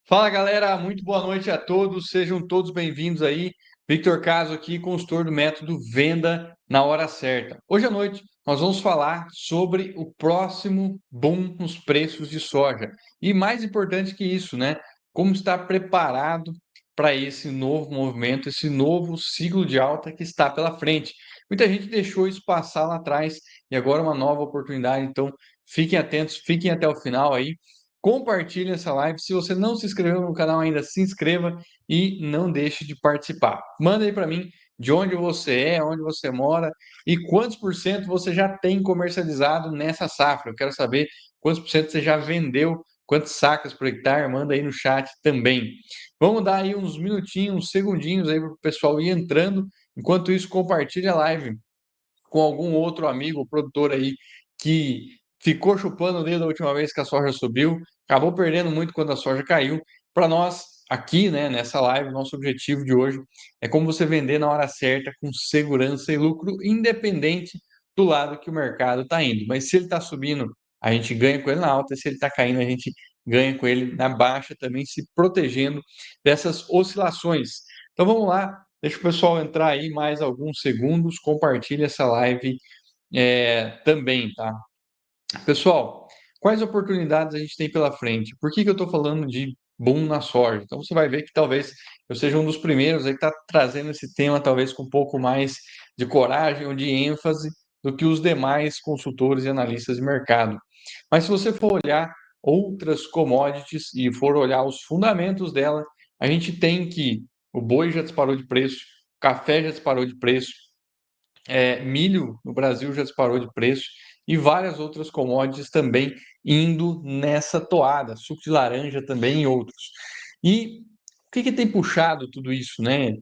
Fala galera, muito boa noite a todos, sejam todos bem-vindos aí. Victor Caso aqui, consultor do método Venda na Hora Certa. Hoje à noite nós vamos falar sobre o próximo boom nos preços de soja. E mais importante que isso, né? Como estar preparado para esse novo movimento, esse novo ciclo de alta que está pela frente. Muita gente deixou isso passar lá atrás e agora é uma nova oportunidade, então fiquem atentos, fiquem até o final aí. Compartilhe essa live. Se você não se inscreveu no canal ainda, se inscreva e não deixe de participar. Manda aí para mim de onde você é, onde você mora e quantos por cento você já tem comercializado nessa safra. Eu quero saber quantos por cento você já vendeu, quantos sacas por hectare. Manda aí no chat também. Vamos dar aí uns minutinhos, uns segundinhos aí para o pessoal ir entrando. Enquanto isso, compartilhe a live com algum outro amigo, produtor aí, que ficou chupando o dedo da última vez que a soja subiu, acabou perdendo muito quando a soja caiu. Para nós, aqui, né, nessa live, nosso objetivo de hoje é como você vender na hora certa, com segurança e lucro, independente do lado que o mercado está indo. Mas se ele está subindo, a gente ganha com ele na alta, e se ele está caindo, a gente ganha com ele na baixa, também se protegendo dessas oscilações. Então vamos lá, deixa o pessoal entrar aí mais alguns segundos, compartilhe essa live também, tá? Pessoal, quais oportunidades a gente tem pela frente? Por que eu estou falando de boom na soja? Então você vai ver que talvez eu seja um dos primeiros aí que está trazendo esse tema talvez com um pouco mais de coragem ou de ênfase do que os demais consultores e analistas de mercado. Mas se você for olhar outras commodities e for olhar os fundamentos dela, a gente tem que o boi já disparou de preço, o café já disparou de preço, milho no Brasil já disparou de preço e várias outras commodities também indo nessa toada, suco de laranja também e outros. E o que tem puxado tudo isso, né?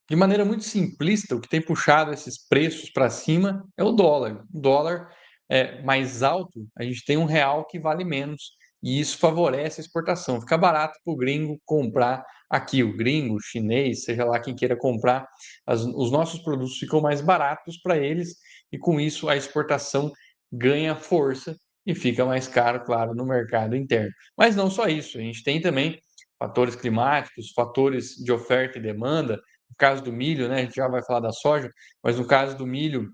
De maneira muito simplista, o que tem puxado esses preços para cima é o dólar. O dólar é mais alto, a gente tem um real que vale menos e isso favorece a exportação. Fica barato para o gringo comprar aqui, o gringo, o chinês, seja lá quem queira comprar os nossos produtos ficam mais baratos para eles e com isso a exportação ganha força e fica mais caro, claro, no mercado interno. Mas não só isso, a gente tem também fatores climáticos, fatores de oferta e demanda. No caso do milho, né, a gente já vai falar da soja, mas no caso do milho,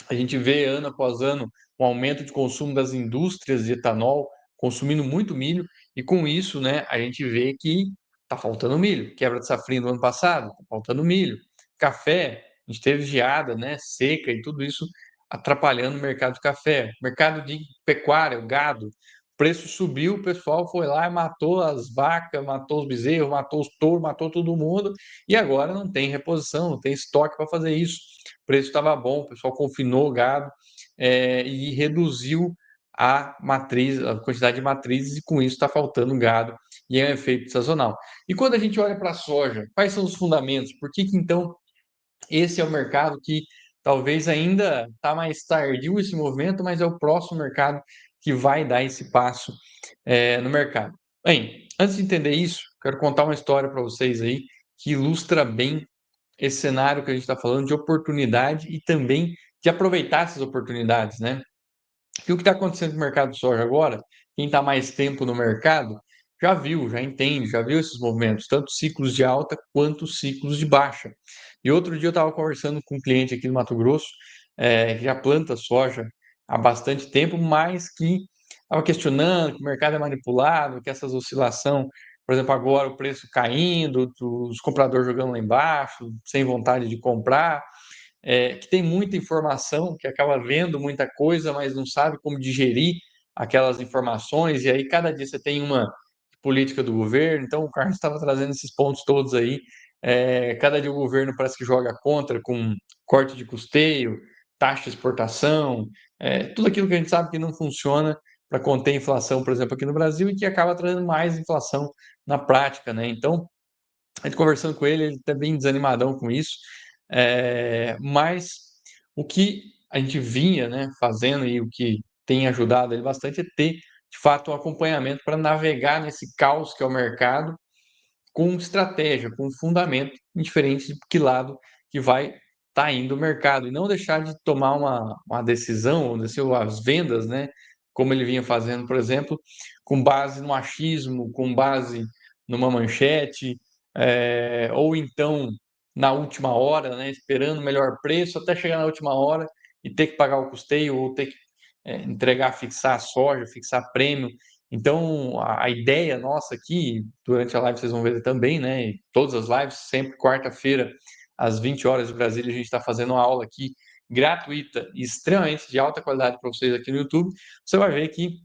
a gente vê ano após ano um aumento de consumo das indústrias de etanol, consumindo muito milho, e com isso, né, a gente vê que está faltando milho. Quebra de safrinha do ano passado, está faltando milho. Café, a gente teve geada, né, seca e tudo isso atrapalhando o mercado de café. Mercado de pecuária, o gado, o preço subiu, o pessoal foi lá e matou as vacas, matou os bezerros, matou os touros, matou todo mundo, e agora não tem reposição, não tem estoque para fazer isso. O preço estava bom, o pessoal confinou o gado e reduziu a matriz, a quantidade de matrizes, e com isso está faltando gado, e é um efeito sazonal. E quando a gente olha para a soja, quais são os fundamentos? Por que então esse é o mercado que talvez ainda está mais tardio esse movimento, mas é o próximo mercado que vai dar esse passo no mercado? Bem, antes de entender isso, quero contar uma história para vocês aí que ilustra bem esse cenário que a gente está falando de oportunidade e também de aproveitar essas oportunidades, né? E o que está acontecendo no mercado de soja agora, quem está mais tempo no mercado, já viu, já entende, já viu esses movimentos, tanto ciclos de alta quanto ciclos de baixa. E outro dia eu estava conversando com um cliente aqui no Mato Grosso, que já planta soja há bastante tempo, mas que estava questionando que o mercado é manipulado, que essas oscilações, por exemplo, agora o preço caindo, os compradores jogando lá embaixo, sem vontade de comprar, que tem muita informação, que acaba vendo muita coisa, mas não sabe como digerir aquelas informações, e aí cada dia você tem uma política do governo, então o Carlos estava trazendo esses pontos todos aí, cada dia o governo parece que joga contra com corte de custeio, taxa de exportação, tudo aquilo que a gente sabe que não funciona para conter a inflação, por exemplo, aqui no Brasil, e que acaba trazendo mais inflação na prática, né? Então, a gente conversando com ele, ele está bem desanimadão com isso, mas o que a gente vinha, né, fazendo e o que tem ajudado ele bastante é ter, de fato, um acompanhamento para navegar nesse caos que é o mercado com estratégia, com fundamento, indiferente de que lado que vai estar indo o mercado, e não deixar de tomar uma decisão, ou as vendas, né, como ele vinha fazendo, por exemplo, com base no achismo, com base numa manchete, ou então na última hora, né, esperando o melhor preço até chegar na última hora e ter que pagar o custeio ou ter que entregar, fixar soja, fixar prêmio. Então, a ideia nossa aqui, durante a live vocês vão ver também, né? Todas as lives, sempre quarta-feira, às 20 horas de Brasília, a gente está fazendo uma aula aqui gratuita e extremamente de alta qualidade para vocês aqui no YouTube. Você vai ver que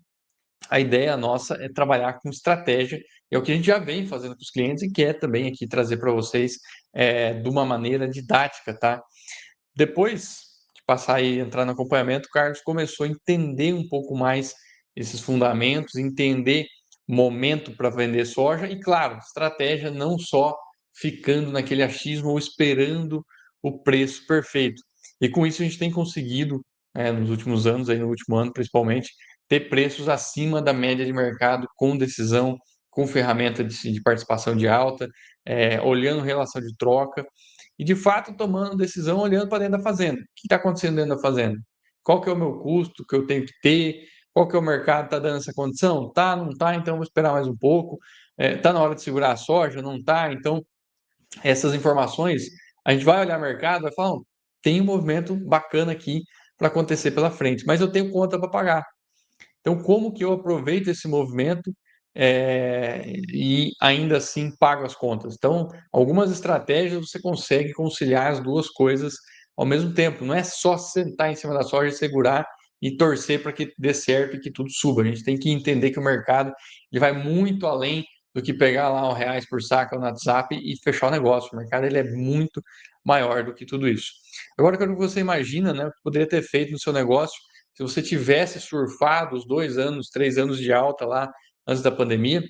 a ideia nossa é trabalhar com estratégia, é o que a gente já vem fazendo com os clientes e quer também aqui trazer para vocês de uma maneira didática, tá? Depois de passar e entrar no acompanhamento, o Carlos começou a entender um pouco mais esses fundamentos, entender momento para vender soja e, claro, estratégia não só ficando naquele achismo ou esperando o preço perfeito. E com isso a gente tem conseguido, nos últimos anos, aí no último ano principalmente, ter preços acima da média de mercado com decisão, com ferramenta de participação de alta, olhando relação de troca e de fato tomando decisão olhando para dentro da fazenda. O que está acontecendo dentro da fazenda? Qual que é o meu custo que eu tenho que ter? Qual que é o mercado está dando essa condição? Tá, não tá, então vou esperar mais um pouco. Tá na hora de segurar a soja? Não tá? Então, essas informações, a gente vai olhar o mercado, vai falar, tem um movimento bacana aqui para acontecer pela frente, mas eu tenho conta para pagar. Então, como que eu aproveito esse movimento e ainda assim pago as contas? Então, algumas estratégias você consegue conciliar as duas coisas ao mesmo tempo. Não é só sentar em cima da soja e segurar e torcer para que dê certo e que tudo suba. A gente tem que entender que o mercado ele vai muito além do que pegar lá R$ 1 por saco no WhatsApp e fechar o negócio. O mercado ele é muito maior do que tudo isso. Agora, quando você imagina, né, o que poderia ter feito no seu negócio se você tivesse surfado os 2 anos, 3 anos de alta lá antes da pandemia.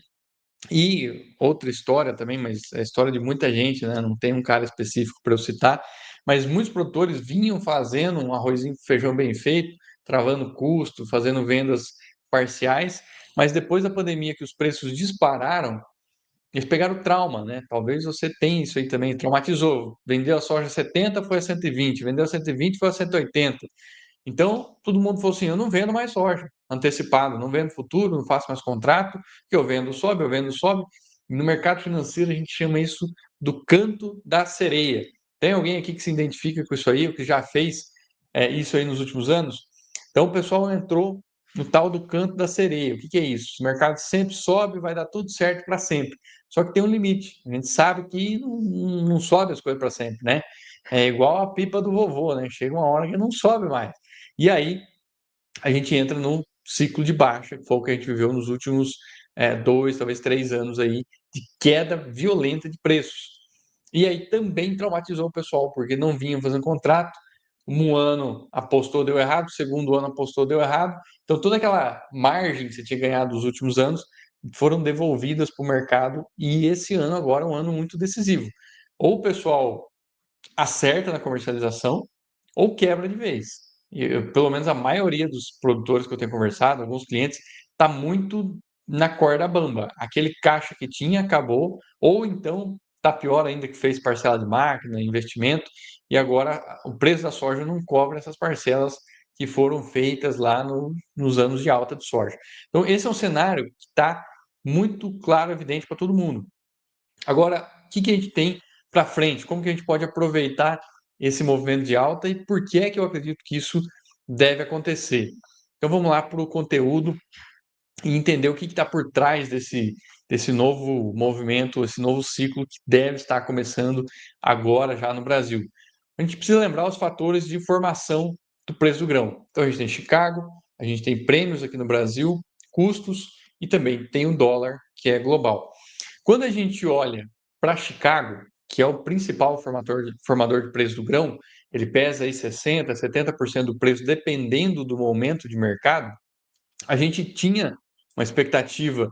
E outra história também, mas é a história de muita gente, né? Não tem um cara específico para eu citar, mas muitos produtores vinham fazendo um arrozinho com feijão bem feito, travando custo, fazendo vendas parciais, mas depois da pandemia que os preços dispararam, eles pegaram trauma, né? Talvez você tenha isso aí também, traumatizou. Vendeu a soja 70, foi a 120, vendeu a 120, foi a 180. Então, todo mundo falou assim: eu não vendo mais soja antecipado, não vendo futuro, não faço mais contrato, que eu vendo sobe, eu vendo sobe. No mercado financeiro, a gente chama isso do canto da sereia. Tem alguém aqui que se identifica com isso aí, ou que já fez isso aí nos últimos anos? Então, o pessoal entrou no tal do canto da sereia. O que é isso? O mercado sempre sobe, vai dar tudo certo para sempre. Só que tem um limite. A gente sabe que não sobe as coisas para sempre, né? É igual a pipa do vovô, né? Chega uma hora que não sobe mais. E aí a gente entra num ciclo de baixa, que foi o que a gente viveu nos últimos 2, talvez 3 anos aí, de queda violenta de preços. E aí também traumatizou o pessoal, porque não vinham fazendo contrato, um ano apostou, deu errado, o segundo ano apostou, deu errado. Então toda aquela margem que você tinha ganhado nos últimos anos foram devolvidas para o mercado e esse ano agora é um ano muito decisivo. Ou o pessoal acerta na comercialização ou quebra de vez. Pelo menos a maioria dos produtores que eu tenho conversado, alguns clientes, está muito na corda bamba. Aquele caixa que tinha acabou, ou então está pior ainda que fez parcela de máquina, investimento, e agora o preço da soja não cobre essas parcelas que foram feitas lá nos anos de alta de soja. Então, esse é um cenário que está muito claro, evidente para todo mundo. Agora, o que a gente tem para frente? Como que a gente pode aproveitar esse movimento de alta e por que é que eu acredito que isso deve acontecer? Então vamos lá para o conteúdo e entender o que está por trás desse novo movimento, esse novo ciclo que deve estar começando agora já no Brasil. A gente precisa lembrar os fatores de formação do preço do grão. Então a gente tem Chicago, a gente tem prêmios aqui no Brasil, custos e também tem o dólar, que é global. Quando a gente olha para Chicago, que é o principal formador de preço do grão, ele pesa aí 60%, 70% do preço, dependendo do momento de mercado. A gente tinha uma expectativa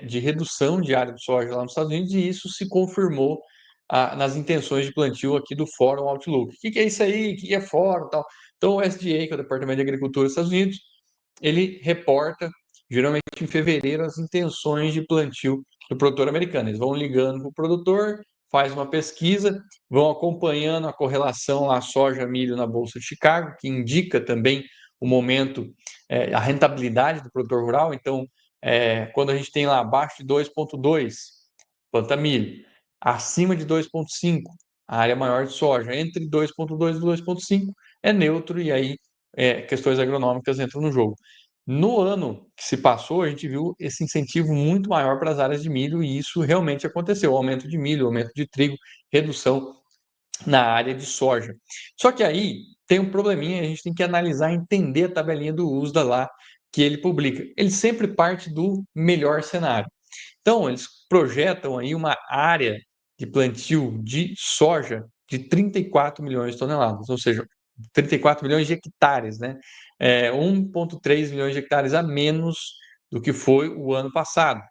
de redução de área de soja lá nos Estados Unidos e isso se confirmou nas intenções de plantio aqui do Fórum Outlook. O que é isso aí? O que é Fórum? Tal? Então, o SDA, que é o Departamento de Agricultura dos Estados Unidos, ele reporta, geralmente em fevereiro, as intenções de plantio do produtor americano. Eles vão ligando para o produtor, faz uma pesquisa, vão acompanhando a correlação lá soja-milho na Bolsa de Chicago, que indica também o momento a rentabilidade do produtor rural. Então, quando a gente tem lá abaixo de 2,2, planta milho. Acima de 2,5, a área maior de soja. Entre 2,2 e 2,5 é neutro, e aí questões agronômicas entram no jogo. No ano que se passou, a gente viu esse incentivo muito maior para as áreas de milho, e isso realmente aconteceu. Aumento de milho, aumento de trigo, redução na área de soja. Só que aí tem um probleminha, a gente tem que analisar, entender a tabelinha do USDA lá que ele publica. Ele sempre parte do melhor cenário. Então, eles projetam aí uma área de plantio de soja de 34 milhões de toneladas, ou seja, 34 milhões de hectares, né? 1,3 milhões de hectares a menos do que foi o ano passado.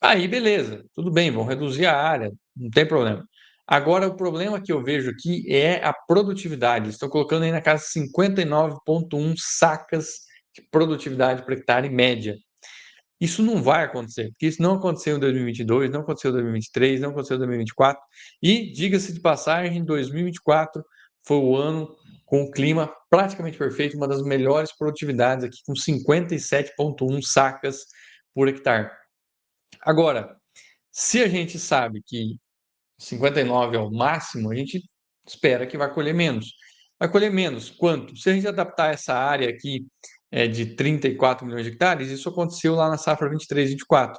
Aí, beleza, tudo bem, vão reduzir a área, não tem problema. Agora, o problema que eu vejo aqui é a produtividade. Estão colocando aí na casa 59,1 sacas de produtividade por hectare média. Isso não vai acontecer, porque isso não aconteceu em 2022, não aconteceu em 2023, não aconteceu em 2024. E, diga-se de passagem, 2024 foi o ano com o clima praticamente perfeito, uma das melhores produtividades aqui, com 57,1 sacas por hectare. Agora, se a gente sabe que 59 é o máximo, a gente espera que vai colher menos. Vai colher menos quanto? Se a gente adaptar essa área aqui de 34 milhões de hectares, isso aconteceu lá na safra 23, 24.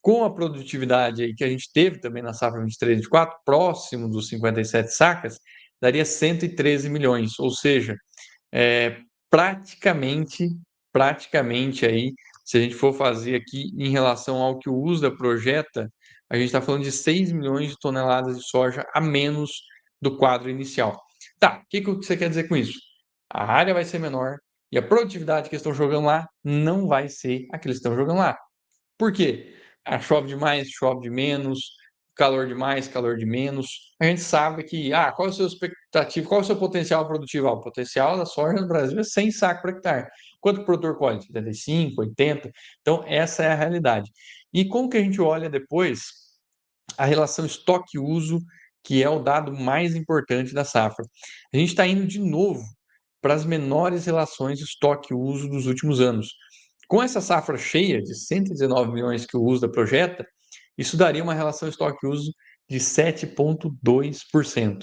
Com a produtividade aí que a gente teve também na safra 23, 24, próximo dos 57 sacas, daria 113 milhões, ou seja, é, praticamente, praticamente aí, se a gente for fazer aqui em relação ao que o USDA projeta, a gente está falando de 6 milhões de toneladas de soja a menos do quadro inicial. Tá, o que você quer dizer com isso? A área vai ser menor e a produtividade que eles estão jogando lá não vai ser a que eles estão jogando lá. Por quê? Chove demais, chove de menos, calor demais, calor de menos. A gente sabe que, qual é a sua expectativa, qual é o seu potencial produtivo? O potencial da soja no Brasil é 100 sacos por hectare. Quanto o produtor colhe? 75, 80. Então, essa é a realidade. E como que a gente olha depois a relação estoque-uso, que é o dado mais importante da safra? A gente está indo de novo para as menores relações estoque-uso dos últimos anos. Com essa safra cheia de 119 milhões que o USDA projeta, isso daria uma relação estoque-uso de 7,2%.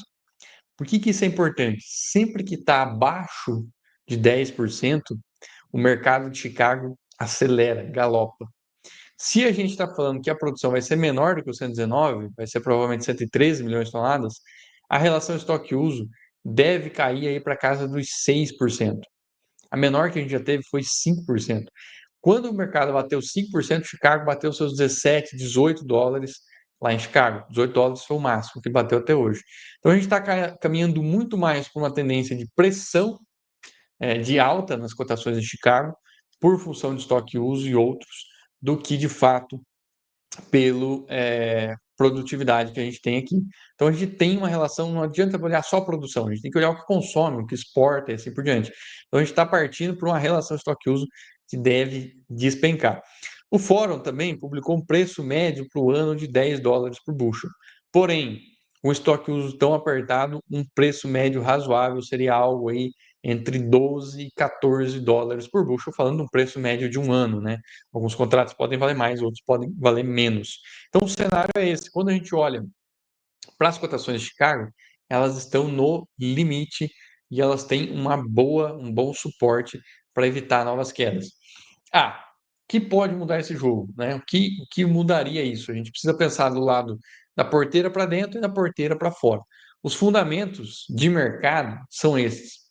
Por que isso é importante? Sempre que está abaixo de 10%, o mercado de Chicago acelera, galopa. Se a gente está falando que a produção vai ser menor do que o 119, vai ser provavelmente 113 milhões de toneladas, a relação estoque-uso deve cair aí para casa dos 6%. A menor que a gente já teve foi 5%. Quando o mercado bateu 5%, Chicago bateu seus 17, 18 dólares lá em Chicago. 18 dólares foi o máximo que bateu até hoje. Então a gente está caminhando muito mais para uma tendência de pressão de alta nas cotações em Chicago, por função de estoque uso e outros, do que de fato pelo produtividade que a gente tem aqui. Então a gente tem uma relação, não adianta olhar só a produção, a gente tem que olhar o que consome, o que exporta e assim por diante. Então a gente está partindo para uma relação estoque-uso que deve despencar. O Fórum também publicou um preço médio para o ano de 10 dólares por bushel. Porém, um estoque-uso tão apertado, um preço médio razoável seria algo aí entre 12 e 14 dólares por bushel, falando de um preço médio de um ano, né? Alguns contratos podem valer mais, outros podem valer menos. Então, o cenário é esse. Quando a gente olha para as cotações de Chicago, elas estão no limite e elas têm um bom suporte para evitar novas quedas. O que pode mudar esse jogo, né? O que mudaria isso? A gente precisa pensar do lado da porteira para dentro e da porteira para fora. Os fundamentos de mercado são esses.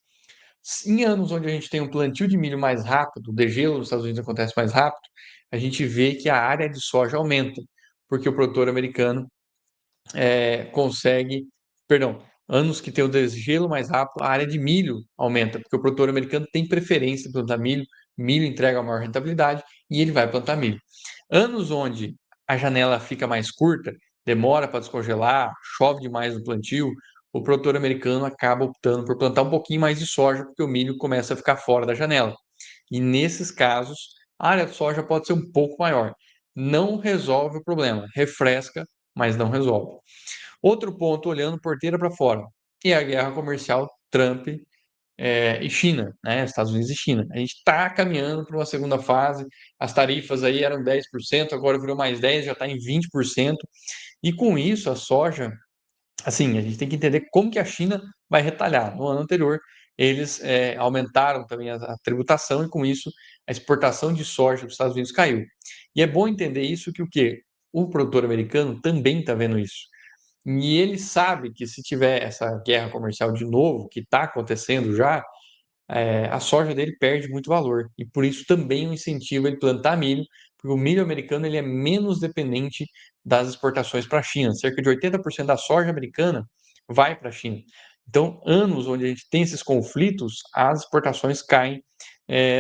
Em anos onde a gente tem um plantio de milho mais rápido, o degelo nos Estados Unidos acontece mais rápido, a gente vê que a área de soja aumenta, porque o produtor americano consegue, perdão, anos que tem o degelo mais rápido, a área de milho aumenta, porque o produtor americano tem preferência por plantar milho, milho entrega a maior rentabilidade e ele vai plantar milho. Anos onde a janela fica mais curta, demora para descongelar, chove demais no plantio, o produtor americano acaba optando por plantar um pouquinho mais de soja, porque o milho começa a ficar fora da janela. E nesses casos, a área de soja pode ser um pouco maior. Não resolve o problema, refresca, mas não resolve. Outro ponto, olhando porteira para fora, é a guerra comercial Trump e China, né? Estados Unidos e China. A gente está caminhando para uma segunda fase. As tarifas aí eram 10%, agora virou mais 10%, já está em 20%. E com isso, a soja, assim, a gente tem que entender como que a China vai retalhar. No ano anterior, eles aumentaram também a tributação e com isso a exportação de soja dos Estados Unidos caiu. E é bom entender isso que o quê? O produtor americano também está vendo isso. E ele sabe que se tiver essa guerra comercial de novo, que está acontecendo já, a soja dele perde muito valor. E por isso também o incentiva ele plantar milho, porque o milho americano ele é menos dependente das exportações para a China. Cerca de 80% da soja americana vai para a China. Então, anos onde a gente tem esses conflitos, as exportações caem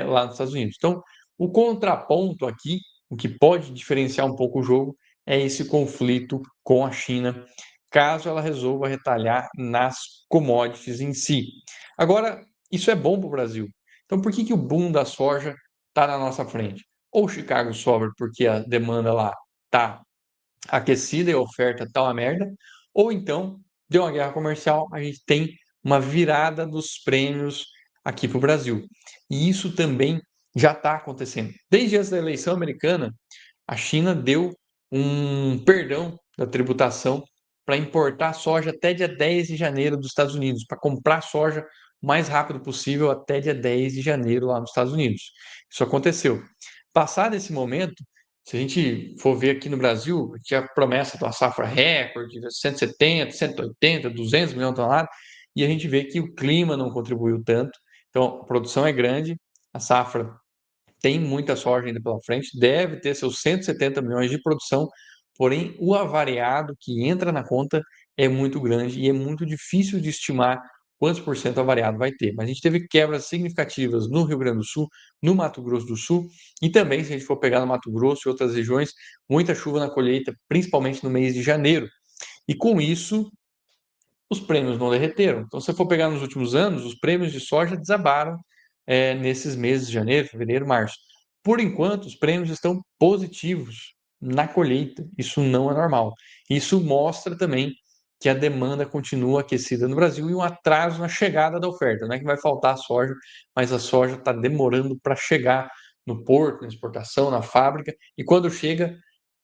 lá nos Estados Unidos. Então, o contraponto aqui, o que pode diferenciar um pouco o jogo, é esse conflito com a China, caso ela resolva retalhar nas commodities em si. Agora, isso é bom para o Brasil. Então, por que, que o boom da soja está na nossa frente? Ou Chicago sobe porque a demanda lá está aquecida e a oferta está uma merda, ou então deu uma guerra comercial, a gente tem uma virada dos prêmios aqui para o Brasil. E isso também já está acontecendo. Desde antes da eleição americana, a China deu um perdão da tributação para importar soja até dia 10 de janeiro dos Estados Unidos, para comprar soja o mais rápido possível até dia 10 de janeiro lá nos Estados Unidos. Isso aconteceu. Passado esse momento, se a gente for ver aqui no Brasil, tinha a promessa de uma safra recorde, 170, 180, 200 milhões de toneladas, e a gente vê que o clima não contribuiu tanto. Então, a produção é grande, a safra tem muita soja ainda pela frente, deve ter seus 170 milhões de produção, porém o avariado que entra na conta é muito grande e é muito difícil de estimar quantos por cento o avariado vai ter. Mas a gente teve quebras significativas no Rio Grande do Sul, no Mato Grosso do Sul e também, se a gente for pegar no Mato Grosso e outras regiões, muita chuva na colheita, principalmente no mês de janeiro. E com isso, os prêmios não derreteram. Então, se você for pegar nos últimos anos, os prêmios de soja desabaram nesses meses de janeiro, fevereiro, março. Por enquanto, os prêmios estão positivos na colheita. Isso não é normal. Isso mostra também que a demanda continua aquecida no Brasil e um atraso na chegada da oferta. Não é que vai faltar soja, mas a soja está demorando para chegar no porto, na exportação, na fábrica, e quando chega,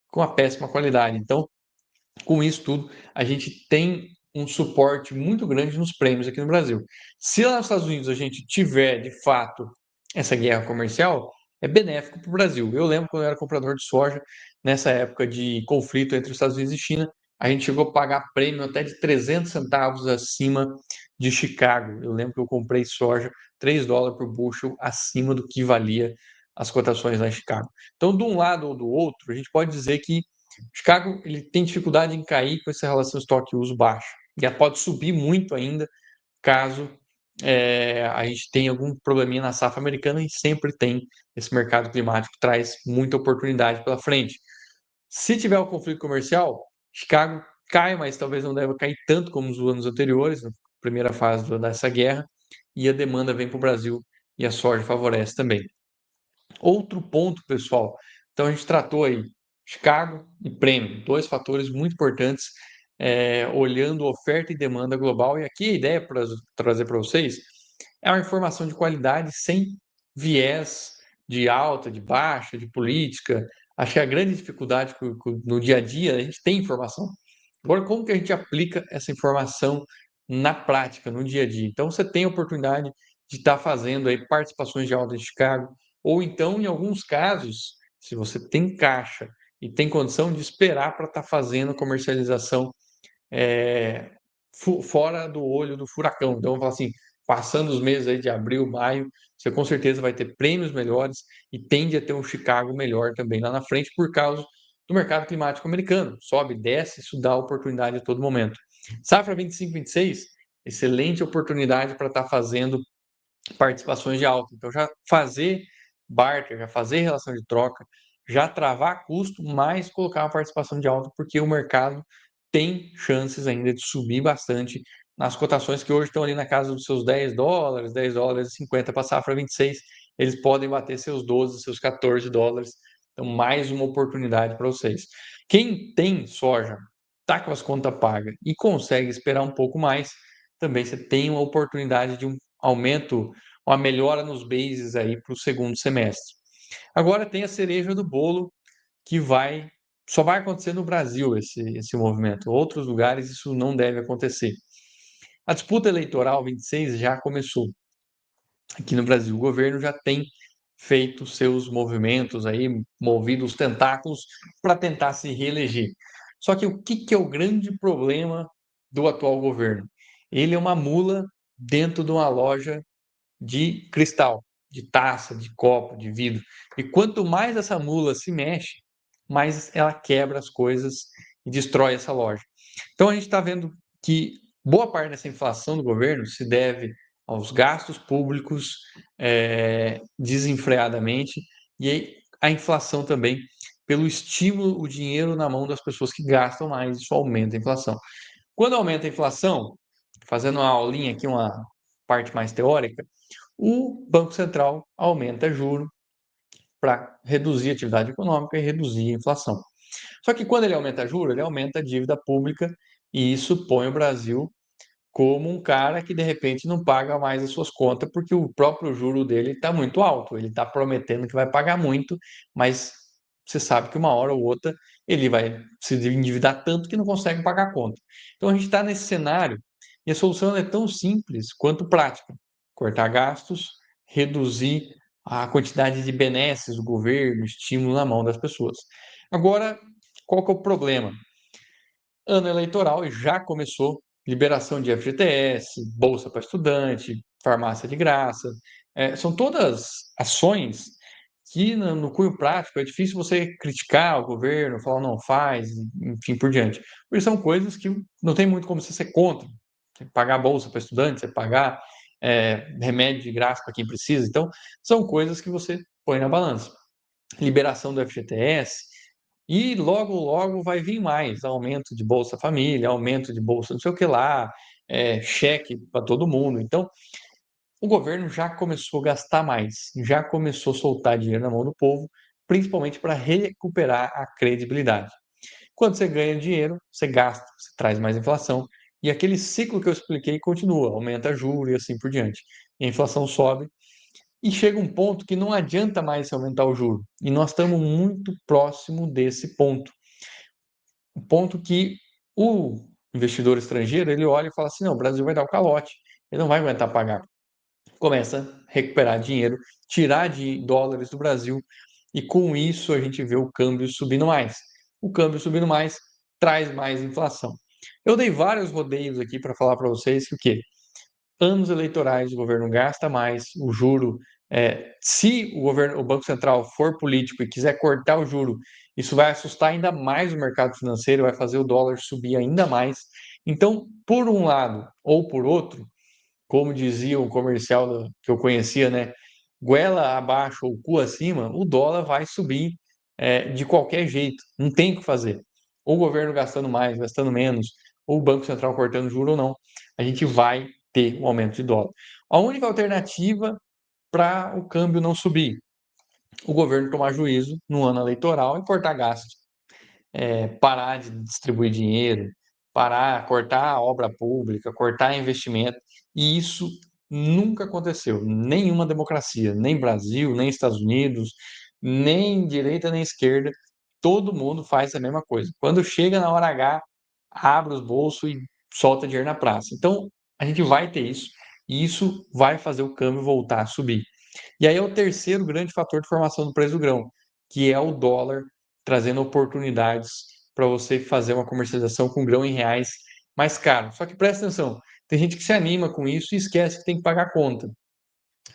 com a péssima qualidade. Então, com isso tudo, a gente tem um suporte muito grande nos prêmios aqui no Brasil. Se lá nos Estados Unidos a gente tiver, de fato, essa guerra comercial, é benéfico para o Brasil. Eu lembro quando eu era comprador de soja, nessa época de conflito entre os Estados Unidos e China, a gente chegou a pagar prêmio até de 300 centavos acima de Chicago. Eu lembro que eu comprei soja $3 por bushel acima do que valia as cotações lá em Chicago. Então, de um lado ou do outro, a gente pode dizer que Chicago ele tem dificuldade em cair com essa relação estoque-uso baixa. E ela pode subir muito ainda caso a gente tenha algum probleminha na safra americana e sempre tem esse mercado climático que traz muita oportunidade pela frente. Se tiver um conflito comercial, Chicago cai, mas talvez não deva cair tanto como nos anos anteriores, na primeira fase dessa guerra, e a demanda vem para o Brasil e a soja favorece também. Outro ponto, pessoal, então a gente tratou aí Chicago e prêmio, dois fatores muito importantes, olhando oferta e demanda global. E aqui a ideia para trazer para vocês é uma informação de qualidade sem viés de alta, de baixa, de política. Acho que a grande dificuldade no dia a dia, a gente tem informação. Agora, como que a gente aplica essa informação na prática, no dia a dia? Então, você tem a oportunidade de estar fazendo aí participações de alta em Chicago, ou então, em alguns casos, se você tem caixa e tem condição de esperar para estar fazendo comercialização é, fora do olho do furacão. Então, vamos falar assim, passando os meses aí de abril, maio, você com certeza vai ter prêmios melhores e tende a ter um Chicago melhor também lá na frente por causa do mercado climático americano. Sobe, desce, isso dá oportunidade a todo momento. Safra 25-26, excelente oportunidade para estar fazendo participações de alta. Então, já fazer barter, já fazer relação de troca, já travar custo, mais colocar uma participação de alta, porque o mercado tem chances ainda de subir bastante nas cotações que hoje estão ali na casa dos seus $10, $10,50 para a safra 26, eles podem bater seus 12, seus $14. Então, mais uma oportunidade para vocês. Quem tem soja, está com as contas pagas e consegue esperar um pouco mais, também você tem uma oportunidade de um aumento, uma melhora nos bases aí para o segundo semestre. Agora tem a cereja do bolo que só vai acontecer no Brasil esse movimento. Outros lugares isso não deve acontecer. A disputa eleitoral 26 já começou. Aqui no Brasil, o governo já tem feito seus movimentos aí, movido os tentáculos para tentar se reeleger. Só que o que é o grande problema do atual governo? Ele é uma mula dentro de uma loja de cristal, de taça, de copo, de vidro. E quanto mais essa mula se mexe, mais ela quebra as coisas e destrói essa loja. Então a gente está vendo que boa parte dessa inflação do governo se deve aos gastos públicos desenfreadamente e a inflação também pelo estímulo, o dinheiro na mão das pessoas que gastam mais, isso aumenta a inflação. Quando aumenta a inflação, fazendo uma aulinha aqui, uma parte mais teórica, o Banco Central aumenta juro para reduzir a atividade econômica e reduzir a inflação. Só que quando ele aumenta juro, ele aumenta a dívida pública e isso põe o Brasil como um cara que de repente não paga mais as suas contas porque o próprio juro dele está muito alto. Ele está prometendo que vai pagar muito, mas você sabe que uma hora ou outra ele vai se endividar tanto que não consegue pagar a conta. Então a gente está nesse cenário e a solução é tão simples quanto prática: cortar gastos, reduzir a quantidade de benesses do governo, estímulo na mão das pessoas. Agora, qual que é o problema? Ano eleitoral e já começou liberação de FGTS, bolsa para estudante, farmácia de graça. São todas ações que, no cunho prático, é difícil você criticar o governo, falar não faz, enfim, por diante. Porque são coisas que não tem muito como você ser contra. Você pagar bolsa para estudante, você pagar remédio de graça para quem precisa. Então, são coisas que você põe na balança. Liberação do FGTS, e logo, logo vai vir mais aumento de Bolsa Família, aumento de Bolsa não sei o que lá, cheque para todo mundo. Então, o governo já começou a gastar mais, já começou a soltar dinheiro na mão do povo, principalmente para recuperar a credibilidade. Quando você ganha dinheiro, você gasta, você traz mais inflação, e aquele ciclo que eu expliquei continua, aumenta juros e assim por diante. E a inflação sobe, e chega um ponto que não adianta mais aumentar o juro. E nós estamos muito próximo desse ponto. O ponto que o investidor estrangeiro, ele olha e fala assim, não, o Brasil vai dar o calote, ele não vai aguentar pagar. Começa a recuperar dinheiro, tirar de dólares do Brasil, e com isso a gente vê o câmbio subindo mais. O câmbio subindo mais traz mais inflação. Eu dei vários rodeios aqui para falar para vocês que o quê? Anos eleitorais, o governo gasta mais, o juro, se o Banco Central for político e quiser cortar o juro, isso vai assustar ainda mais o mercado financeiro, vai fazer o dólar subir ainda mais. Então, por um lado ou por outro, como dizia o comercial que eu conhecia, né? Goela abaixo ou cu acima, o dólar vai subir de qualquer jeito, não tem o que fazer. Ou o governo gastando mais, gastando menos, ou o Banco Central cortando juros ou não, a gente vai ter um aumento de dólar. A única alternativa para o câmbio não subir, o governo tomar juízo no ano eleitoral e cortar gastos, parar de distribuir dinheiro, parar, cortar a obra pública, cortar investimento, e isso nunca aconteceu. Nenhuma democracia, nem Brasil, nem Estados Unidos, nem direita nem esquerda, todo mundo faz a mesma coisa. Quando chega na hora H, abre os bolsos e solta dinheiro na praça. Então, a gente vai ter isso, e isso vai fazer o câmbio voltar a subir. E aí é o terceiro grande fator de formação do preço do grão, que é o dólar trazendo oportunidades para você fazer uma comercialização com grão em reais mais caro. Só que presta atenção, tem gente que se anima com isso e esquece que tem que pagar a conta.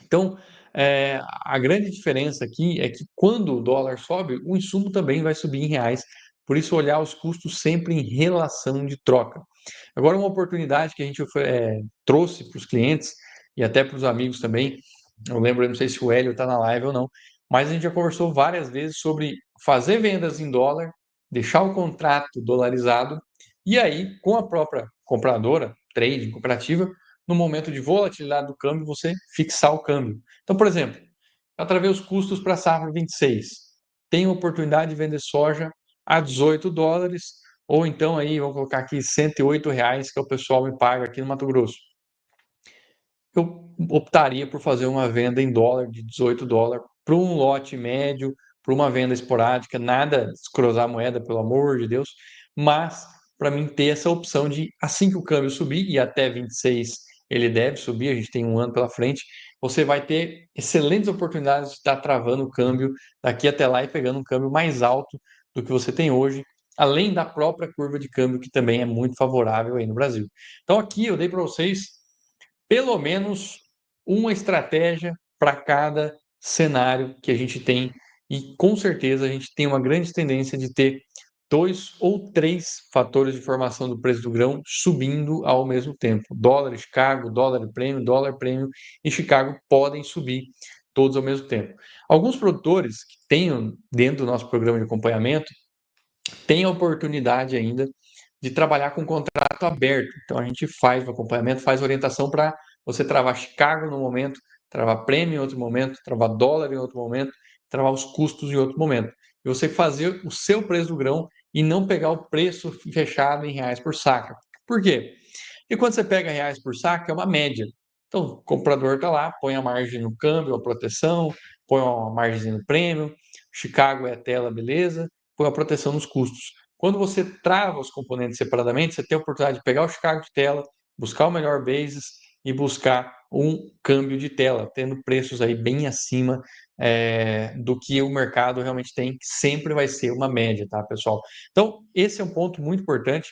Então, a grande diferença aqui é que quando o dólar sobe, o insumo também vai subir em reais. Por isso, olhar os custos sempre em relação de troca. Agora, uma oportunidade que a gente trouxe para os clientes e até para os amigos também, eu lembro, eu não sei se o Hélio está na live ou não, mas a gente já conversou várias vezes sobre fazer vendas em dólar, deixar o contrato dolarizado e aí, com a própria compradora, trade, cooperativa, no momento de volatilidade do câmbio, você fixar o câmbio. Então, por exemplo, através dos custos para a safra 26, tem a oportunidade de vender soja a 18 dólares, ou então aí, vamos colocar aqui R$ 108, que é o pessoal me paga aqui no Mato Grosso. eu optaria por fazer uma venda em dólar de 18 dólares para um lote médio, para uma venda esporádica, nada descruzar a moeda, pelo amor de Deus, mas para mim ter essa opção de, assim que o câmbio subir, e até 26 ele deve subir, a gente tem um ano pela frente, você vai ter excelentes oportunidades de estar travando o câmbio daqui até lá e pegando um câmbio mais alto do que você tem hoje, além da própria curva de câmbio, que também é muito favorável aí no Brasil. Então aqui eu dei para vocês pelo menos uma estratégia para cada cenário que a gente tem, e com certeza a gente tem uma grande tendência de ter dois ou três fatores de formação do preço do grão subindo ao mesmo tempo. Dólar Chicago, dólar prêmio e Chicago podem subir todos ao mesmo tempo. Alguns produtores que tenham dentro do nosso programa de acompanhamento têm a oportunidade ainda de trabalhar com contrato aberto. Então a gente faz o acompanhamento, faz orientação para você travar Chicago no momento, travar prêmio em outro momento, travar dólar em outro momento, travar os custos em outro momento. E você fazer o seu preço do grão e não pegar o preço fechado em reais por saca. Por quê? E quando você pega reais por saca, é uma média. Então, o comprador está lá, põe a margem no câmbio, a proteção, põe uma margem no prêmio, Chicago é a tela, beleza, põe a proteção nos custos. Quando você trava os componentes separadamente, você tem a oportunidade de pegar o Chicago de tela, buscar o melhor basis e buscar um câmbio de tela, tendo preços aí bem acima do que o mercado realmente tem, que sempre vai ser uma média, tá, pessoal? Então, esse é um ponto muito importante.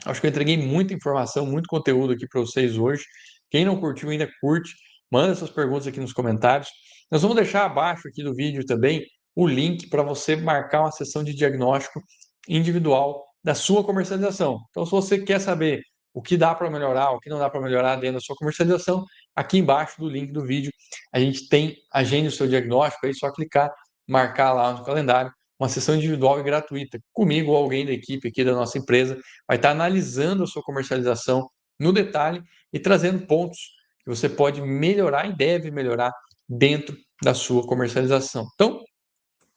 Acho que eu entreguei muita informação, muito conteúdo aqui para vocês hoje. Quem não curtiu ainda, curte. Manda essas perguntas aqui nos comentários. Nós vamos deixar abaixo aqui do vídeo também o link para você marcar uma sessão de diagnóstico individual da sua comercialização. Então, se você quer saber o que dá para melhorar, o que não dá para melhorar dentro da sua comercialização, aqui embaixo do link do vídeo a gente tem agende o seu diagnóstico, aí é só clicar, marcar lá no calendário uma sessão individual e gratuita comigo ou alguém da equipe aqui da nossa empresa vai estar analisando a sua comercialização no detalhe e trazendo pontos que você pode melhorar e deve melhorar dentro da sua comercialização. Então,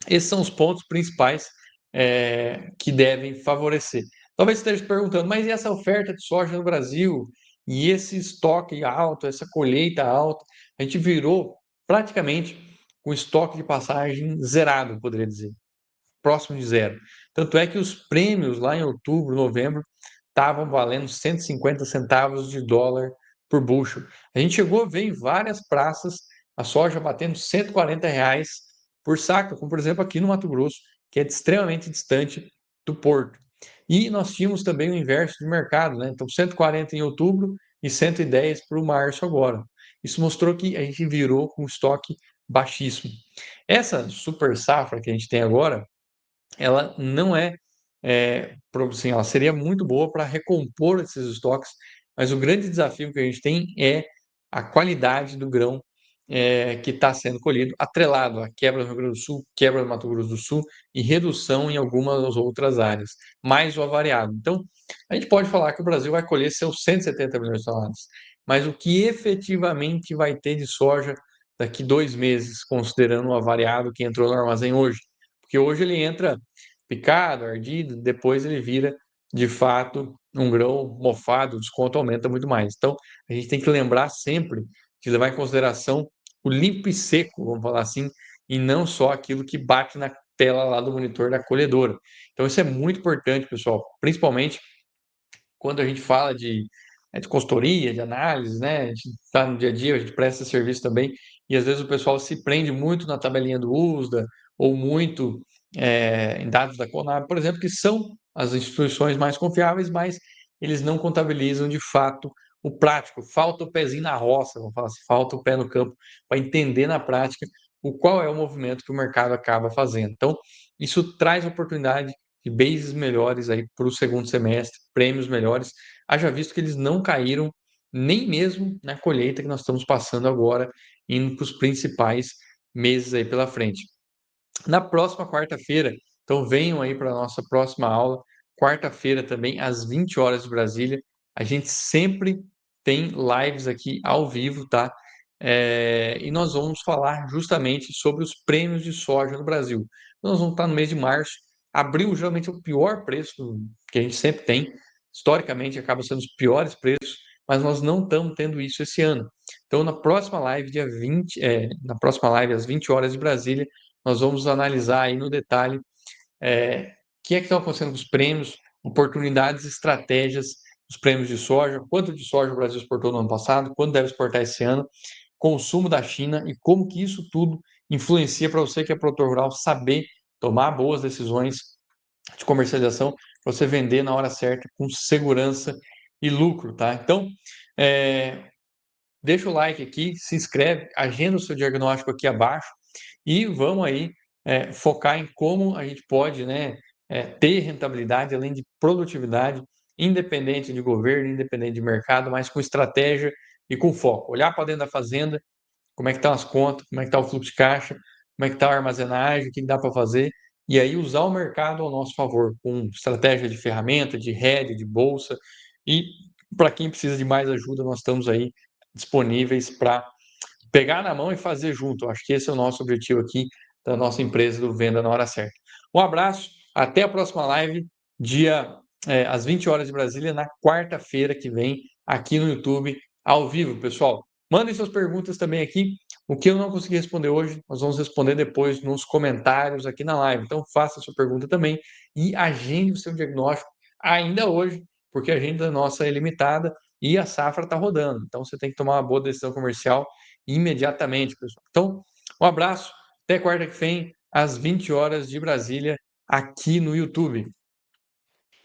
esses são os pontos principais que devem favorecer. Talvez você esteja se perguntando, mas e essa oferta de soja no Brasil? E esse estoque alto, essa colheita alta? A gente virou praticamente um estoque de passagem zerado, poderia dizer, próximo de zero. Tanto é que os prêmios lá em outubro, novembro, estavam valendo 150 centavos de dólar por bushel. A gente chegou a ver em várias praças a soja batendo 140 reais por saca, como por exemplo aqui no Mato Grosso, que é extremamente distante do porto. E nós tínhamos também o inverso de mercado, né? Então 140 em outubro e 110 para o março agora. Isso mostrou que a gente virou com estoque baixíssimo. Essa super safra que a gente tem agora, ela não assim, ela seria muito boa para recompor esses estoques, mas o grande desafio que a gente tem é a qualidade do grão que está sendo colhido, atrelado à quebra do Rio Grande do Sul, quebra do Mato Grosso do Sul e redução em algumas outras áreas, mais o avariado. Então, a gente pode falar que o Brasil vai colher seus 170 milhões de toneladas, mas o que efetivamente vai ter de soja daqui 2 meses, considerando o avariado que entrou no armazém hoje? Porque hoje ele entra picado, ardido, depois ele vira, de fato, um grão mofado, o desconto aumenta muito mais. Então, a gente tem que lembrar sempre de levar em consideração o limpo e seco, vamos falar assim, e não só aquilo que bate na tela lá do monitor da colhedora. Então, isso é muito importante, pessoal, principalmente quando a gente fala de consultoria, de análise, né? A gente está no dia a dia, a gente presta serviço também, e às vezes o pessoal se prende muito na tabelinha do USDA ou muito em dados da Conab, por exemplo, que são as instituições mais confiáveis, mas eles não contabilizam de fato o prático. Falta o pezinho na roça, vamos falar assim, falta o pé no campo para entender na prática qual é o movimento que o mercado acaba fazendo. Então, isso traz oportunidade de bases melhores aí para o segundo semestre, prêmios melhores, haja visto que eles não caíram nem mesmo na colheita que nós estamos passando agora, indo para os principais meses aí pela frente. Na próxima quarta-feira, então venham aí para a nossa próxima aula, quarta-feira também, às 20 horas de Brasília. A gente sempre tem lives aqui ao vivo, tá? E nós vamos falar justamente sobre os prêmios de soja no Brasil. Nós vamos estar no mês de março. Abril geralmente é o pior preço que a gente sempre tem. Historicamente, acaba sendo os piores preços, mas nós não estamos tendo isso esse ano. Então, na próxima live, na próxima live, às 20 horas de Brasília, nós vamos analisar aí no detalhe o que é que está acontecendo com os prêmios, oportunidades, estratégias dos prêmios de soja, quanto de soja o Brasil exportou no ano passado, quanto deve exportar esse ano, consumo da China e como que isso tudo influencia para você que é produtor rural saber tomar boas decisões de comercialização para você vender na hora certa com segurança e lucro, tá? Então, deixa o like aqui, se inscreve, agenda o seu diagnóstico aqui abaixo e vamos aí focar em como a gente pode, né, ter rentabilidade além de produtividade, independente de governo, independente de mercado, mas com estratégia e com foco. Olhar para dentro da fazenda, como é que estão as contas, como é que está o fluxo de caixa, como é que está a armazenagem, o que dá para fazer, e aí usar o mercado ao nosso favor, com estratégia de ferramenta, de rede, de bolsa, e para quem precisa de mais ajuda, nós estamos aí disponíveis para pegar na mão e fazer junto. Acho que esse é o nosso objetivo aqui da nossa empresa do Venda na Hora Certa. Um abraço, até a próxima live, às 20 horas de Brasília, na quarta-feira que vem, aqui no YouTube, ao vivo, pessoal. Mandem suas perguntas também aqui. O que eu não consegui responder hoje, nós vamos responder depois nos comentários aqui na live. Então, faça a sua pergunta também e agende o seu diagnóstico ainda hoje, porque a agenda nossa é limitada e a safra está rodando. Então, você tem que tomar uma boa decisão comercial imediatamente, pessoal. Então, um abraço, até quarta que vem, às 20 horas de Brasília, aqui no YouTube.